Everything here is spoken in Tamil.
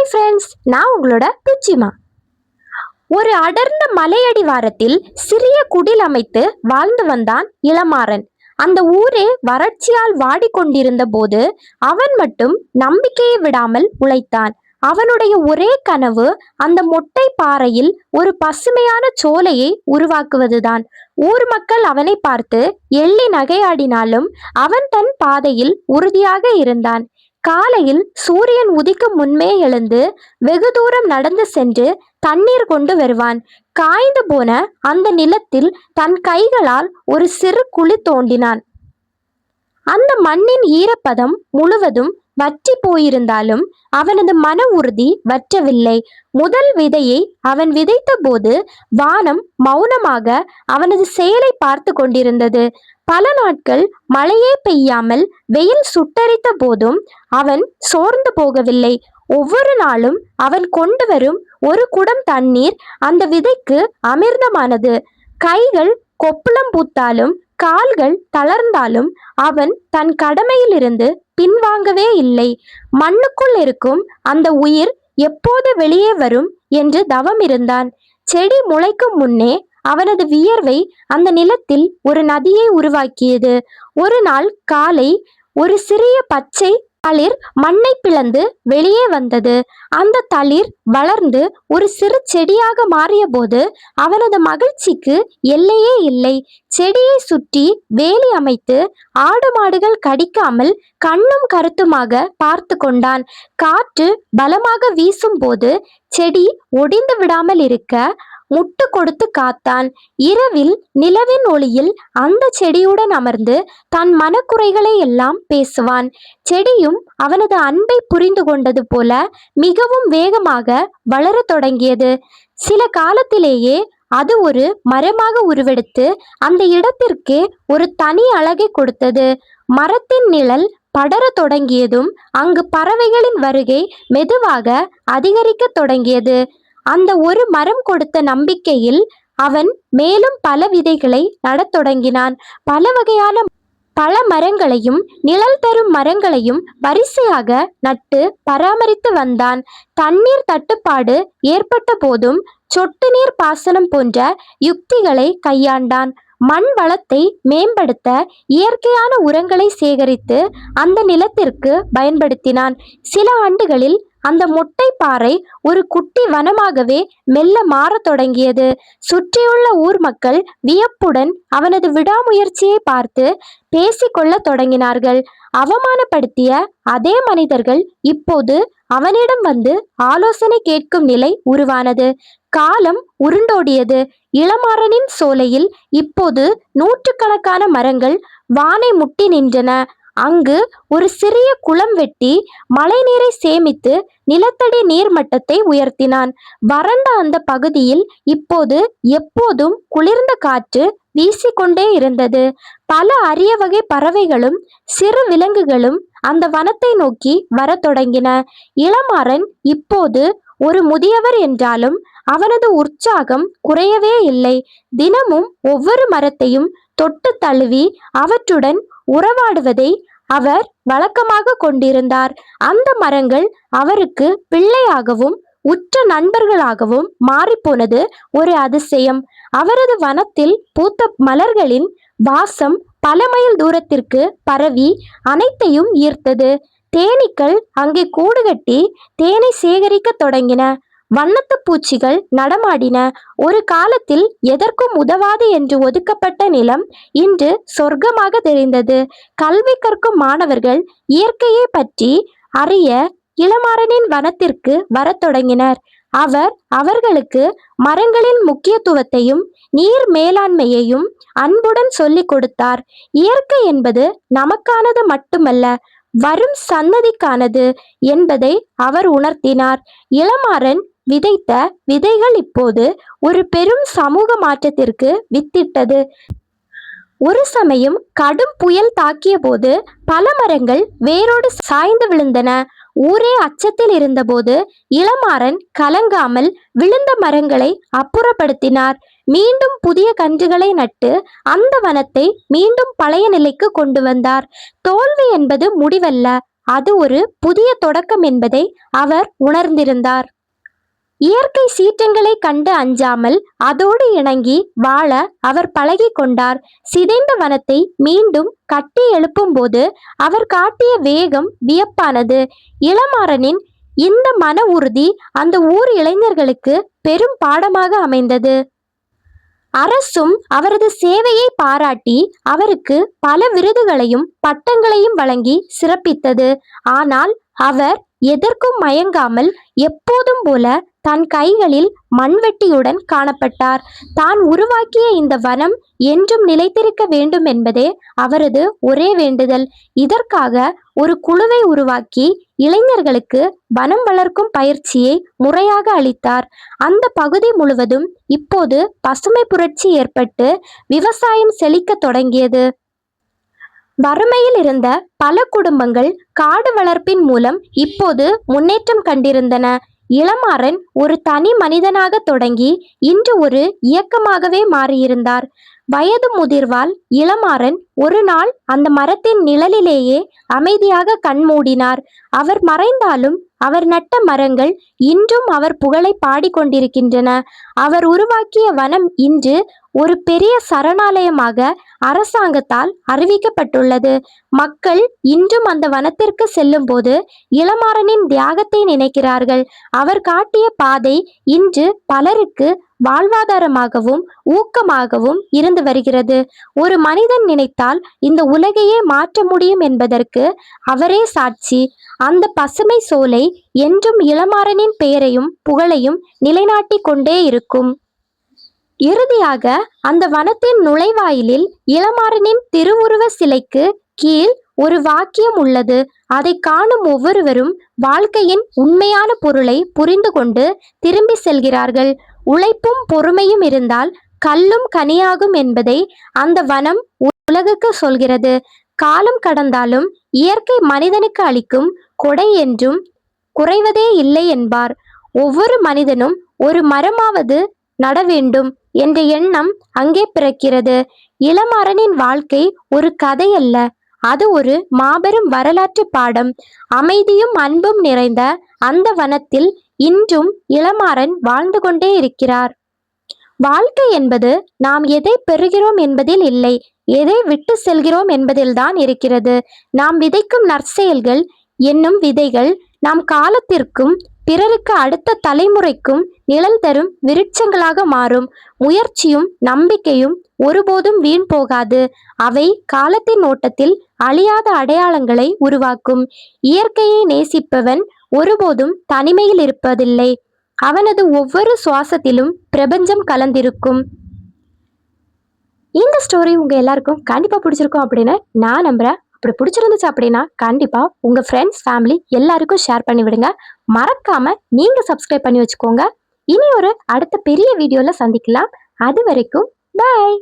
ஹாய் ஃப்ரெண்ட்ஸ், நான் உங்களோட ருச்சிமா. ஒரு அடர்ந்த மலையடிவாரத்தில் சிறிய குடில் அமைத்து வாழ்ந்து வந்தான் இளமாறன். அந்த ஊரே வறட்சியால் வாடிக்கொண்டிருந்த போது அவன் மட்டும் நம்பிக்கையை விடாமல் உழைத்தான். அவனுடைய ஒரே கனவு அந்த மொட்டை பாறையில் ஒரு பசுமையான சோலையை உருவாக்குவதுதான். ஊர் மக்கள் அவனை பார்த்து எள்ளி நகையாடினாலும் அவன் தன் பாதையில் உறுதியாக இருந்தான். காலையில் சூரியன் உதிக்கும் முன்பே எழுந்து வெகு தூரம் நடந்து சென்று தண்ணீர் கொண்டு வருவான். காய்ந்து போன அந்த நிலத்தில் தன் கைகளால் ஒரு சிறு குழி தோண்டினான். அந்த மண்ணின் ஈரப்பதம் முழுவதும் வற்றி போயிருந்தாலும் அவனது மன உறுதி வற்றவில்லை. முதல் விதையை அவன் விதைத்த போது வானம் மௌனமாக அவனது செயலை பார்த்து கொண்டிருந்தது. பல நாட்கள் மழையே பெய்யாமல் வெயில் சுட்டரித்த போதும் அவன் சோர்ந்து போகவில்லை. ஒவ்வொரு நாளும் அவன் கொண்டு வரும் ஒரு குடம் தண்ணீர் அந்த விதைக்கு அமிர்தமானது. கைகள் கொப்புளம் பூத்தாலும் கால்கள் தளர்ந்தாலும் அவன் தன் கடமையிலிருந்து பின்வாங்கவே இல்லை. மண்ணுக்குள் இருக்கும் அந்த உயிர் எப்போது வெளியே வரும் என்று தவம் இருந்தான். செடி முளைக்கும் முன்னே அவனது வியர்வை அந்த நிலத்தில் ஒரு நதியை உருவாக்கியது. ஒரு நாள் காலை ஒரு சிறிய பச்சை தளிர் மண்ணை பிளந்து வெளியே வந்தது. அந்த தளிர் வளர்ந்து ஒரு சிறு செடியாக மாறிய போது அவனது மகிழ்ச்சிக்கு எல்லையே இல்லை. செடியை சுற்றி வேலி அமைத்து ஆடு மாடுகள் கடிக்காமல் கண்ணும் கருத்துமாக பார்த்து கொண்டான். காற்று பலமாக வீசும் போது செடி ஒடிந்து விடாமல் இருக்க முட்டு கொடுத்து காத்தான். இரவில் நிலவின் ஒளியில் அந்த செடியுடன் அமர்ந்து தன் மனக்குறைகளை எல்லாம் பேசுவான். செடியும் அவனது அன்பை புரிந்து கொண்டது போல மிகவும் வேகமாக வளரத் தொடங்கியது. சில காலத்திலேயே அது ஒரு மரமாக உருவெடுத்து அந்த இடத்திற்கே ஒரு தனி அழகை கொடுத்தது. மரத்தின் நிழல் படர தொடங்கியதும் அங்கு பறவைகளின் வருகை மெதுவாக அதிகரிக்க தொடங்கியது. அந்த ஒரு மரம் கொடுத்த நம்பிக்கையில் அவன் மேலும் பல விதைகளை நடத் தொடங்கினான். பல வகையான பல மரங்களையும் நிழல் தரும் மரங்களையும் வரிசையாக நட்டு பராமரித்து வந்தான். தண்ணீர் தட்டுப்பாடு ஏற்பட்ட போதும் சொட்டு நீர் பாசனம் போன்ற யுக்திகளை கையாண்டான். மண் வளத்தை மேம்படுத்த இயற்கையான உரங்களை சேகரித்து அந்த நிலத்திற்கு பயன்படுத்தினான். சில ஆண்டுகளில் அந்த மொட்டை பாறை ஒரு குட்டி வனமாகவே மெல்ல மாறத் தொடங்கியது. சுற்றியுள்ள ஊர் மக்கள் வியப்புடன் அவனது விடாமுயற்சியை பார்த்து பேசிக்கொள்ள தொடங்கினார்கள். அவமானப்படுத்திய அதே மனிதர்கள் இப்போது அவனிடம் வந்து ஆலோசனை கேட்கும் நிலை உருவானது. காலம் உருண்டோடியது. இளமாறனின் சோலையில் இப்போது நூற்றுக்கணக்கான மரங்கள் வானை முட்டி நின்றன. அங்கு ஒரு சிறிய குளம் வெட்டி மழைநீரை சேமித்து நிலத்தடி நீர் மட்டத்தை உயர்த்தினான். வறண்ட அந்த பகுதியில் இப்போது எப்போதும் குளிர்ந்த காற்று வீசிக்கொண்டே இருந்தது. பல அரிய வகை பறவைகளும் சிறு விலங்குகளும் அந்த வனத்தை நோக்கி வர தொடங்கின. இளமாறன் இப்போது ஒரு முதியவர் என்றாலும் அவனது உற்சாகம் குறையவே இல்லை. தினமும் ஒவ்வொரு மரத்தையும் தொட்டு தழுவி அவற்றுடன் உறவாடுவதை அவர் வழக்கமாக கொண்டிருந்தார். அந்த மரங்கள் அவருக்கு பிள்ளையாகவும் உற்ற நண்பர்களாகவும் மாறிப்போனது ஒரு அதிசயம். அவரது வனத்தில் பூத்த மலர்களின் வாசம் பல மைல் தூரத்திற்கு பரவி அனைத்தையும் ஈர்த்தது. தேனீக்கள் அங்கே கூடு கட்டி தேனை சேகரிக்க தொடங்கின. வண்ணத்து பூச்சிகள் நடமாடின. ஒரு காலத்தில் எதற்கும் உதவாது என்று ஒதுக்கப்பட்ட நிலம் இன்று சொர்க்கமாக தெரிந்தது. கல்வி கற்கும் மாணவர்கள் இயற்கையை பற்றி அறிய இளமாறனின் வனத்திற்கு வரத் தொடங்கினர். அவர் அவர்களுக்கு மரங்களின் முக்கியத்துவத்தையும் நீர் மேலாண்மையையும் அன்புடன் சொல்லிக் கொடுத்தார். இயற்கை என்பது நமக்கானது மட்டுமல்ல, வரும் சன்னதிக்கானது என்பதை அவர் உணர்த்தினார். இளமாறன் விதைத்த விதைகள் இப்போது ஒரு பெரும் சமூக மாற்றத்திற்கு வித்திட்டது. ஒரு சமயம் கடும் புயல் தாக்கிய போது பல மரங்கள் வேரோடு சாய்ந்து விழுந்தன. ஊரே அச்சத்தில் இருந்தபோது இளமாறன் கலங்காமல் விழுந்த மரங்களை அப்புறப்படுத்தினார். மீண்டும் புதிய கன்றுகளை நட்டு அந்த வனத்தை மீண்டும் பழைய நிலைக்கு கொண்டு வந்தார். தோல்வி என்பது முடிவல்ல, அது ஒரு புதிய தொடக்கம் என்பதை அவர் உணர்ந்திருந்தார். இயற்கை சீற்றங்களை கண்டு அஞ்சாமல் அதோடு இணங்கி வாழ அவர் பழகி கொண்டார். சிதைந்த வனத்தை மீண்டும் கட்டி எழுப்பும் போது அவர் காட்டிய வேகம் வியப்பானது. இளமாறனின் இந்த மன உறுதி அந்த ஊர் இளைஞர்களுக்கு பெரும் பாடமாக அமைந்தது. அரசும் அவரது சேவையை பாராட்டி அவருக்கு பல விருதுகளையும் பட்டங்களையும் வழங்கி சிறப்பித்தது. ஆனால் அவர் எதற்கும் மயங்காமல் எப்போதும் போல தன் கைகளில் மண்வெட்டியுடன் காணப்பட்டார். தான் உருவாக்கிய இந்த வனம் என்றும் நிலைத்திருக்க வேண்டும் என்பதே அவரது ஒரே வேண்டுதல். இதற்காக ஒரு குழுவை உருவாக்கி இளைஞர்களுக்கு வனம் வளர்க்கும் பயிற்சியை முறையாக அளித்தார். அந்த பகுதி முழுவதும் இப்போது பசுமை புரட்சி ஏற்பட்டு விவசாயம் செழிக்க தொடங்கியது. வறுமையில் இருந்த பல குடும்பங்கள் காடு வளர்ப்பின் மூலம் இப்போது முன்னேற்றம் கண்டிருந்தன. இளமாறன் ஒரு தனி மனிதனாக தொடங்கி இன்று ஒரு இயக்கமாகவே மாறியிருந்தார். வயது முதிர்வால் இளமாறன் ஒரு நாள் அந்த மரத்தின் நிழலிலேயே அமைதியாக கண்மூடினார். அவர் மறைந்தாலும் அவர் நட்ட மரங்கள் இன்றும் அவர் புகழை பாடிக்கொண்டிருக்கின்றன. அவர் உருவாக்கிய வனம் இன்று ஒரு பெரிய சரணாலயமாக அரசாங்கத்தால் அறிவிக்கப்பட்டுள்ளது. மக்கள் இன்றும் அந்த வனத்திற்கு செல்லும் போது இளமாறனின் தியாகத்தை நினைக்கிறார்கள். அவர் காட்டிய பாதை இன்று பலருக்கு வாழ்வாதாரமாகவும் ஊக்கமாகவும் இருந்து வருகிறது. ஒரு மனிதன் நினைத்தால் இந்த உலகையே மாற்ற முடியும் என்பதற்கு அவரே சாட்சி. அந்த பசுமை சோலை என்றும் இளமாறனின் பெயரையும் புகழையும் நிலைநாட்டி கொண்டே இருக்கும். இறுதியாக அந்த வனத்தின் நுழைவாயிலில் இளமாறனின் திருவுருவ சிலைக்கு கீழ் ஒரு வாக்கியம் உள்ளது. அதை காணும் ஒவ்வொருவரும் வாழ்க்கையின் உண்மையான பொருளை புரிந்து கொண்டு திரும்பி செல்கிறார்கள். உழைப்பும் பொறுமையும் இருந்தால் கல்லும் கனியாகும் என்பதை அந்த வனம் உலகுக்கு சொல்கிறது. காலம் கடந்தாலும் இயற்கை மனிதனுக்கு அளிக்கும் கொடை என்றும் குறைவதே இல்லை என்பார். ஒவ்வொரு மனிதனும் ஒரு மரமாவது நட வேண்டும் என்ற எண்ணம் அங்கே பிறக்கிறது. இளமாறனின் வாழ்க்கை ஒரு கதை அல்ல, அது ஒரு மாபெரும் வரலாற்று பாடம். அமைதியும் அன்பும் நிறைந்த அந்த வனத்தில் இன்றும் இளமாறன் வாழ்ந்து கொண்டே இருக்கிறார். வாழ்க்கை என்பது நாம் எதை பெறுகிறோம் என்பதில் இல்லை, எதை விட்டு செல்கிறோம் என்பதில்தான் இருக்கிறது. நாம் விதைக்கும் நற்செயல்கள் என்னும் விதைகள் நாம் காலத்திற்கும் பிறருக்கு அடுத்த தலைமுறைக்கும் நிழல் தரும் விருட்சங்களாக மாறும். முயற்சியும் நம்பிக்கையும் ஒருபோதும் வீண் போகாது. அவை காலத்தின் ஓட்டத்தில் அழியாத அடையாளங்களை உருவாக்கும். இயற்கையை நேசிப்பவன் ஒருபோதும் தனிமையில் இருப்பதில்லை. அவனது ஒவ்வொரு சுவாசத்திலும் பிரபஞ்சம் கலந்திருக்கும். இந்த ஸ்டோரி உங்க எல்லாருக்கும் கண்டிப்பா பிடிச்சிருக்கும் அப்படின்னு நான் நம்புறேன். அப்படி பிடிச்சிருந்துச்சு அப்படின்னா கண்டிப்பா உங்க ஃப்ரெண்ட்ஸ், ஃபேமிலி எல்லாருக்கும் ஷேர் பண்ணி விடுங்க. மறக்காம நீங்க சப்ஸ்கிரைப் பண்ணி வச்சுக்கோங்க. இனி ஒரு அடுத்த பெரிய வீடியோல சந்திக்கலாம். அது வரைக்கும் பாய்.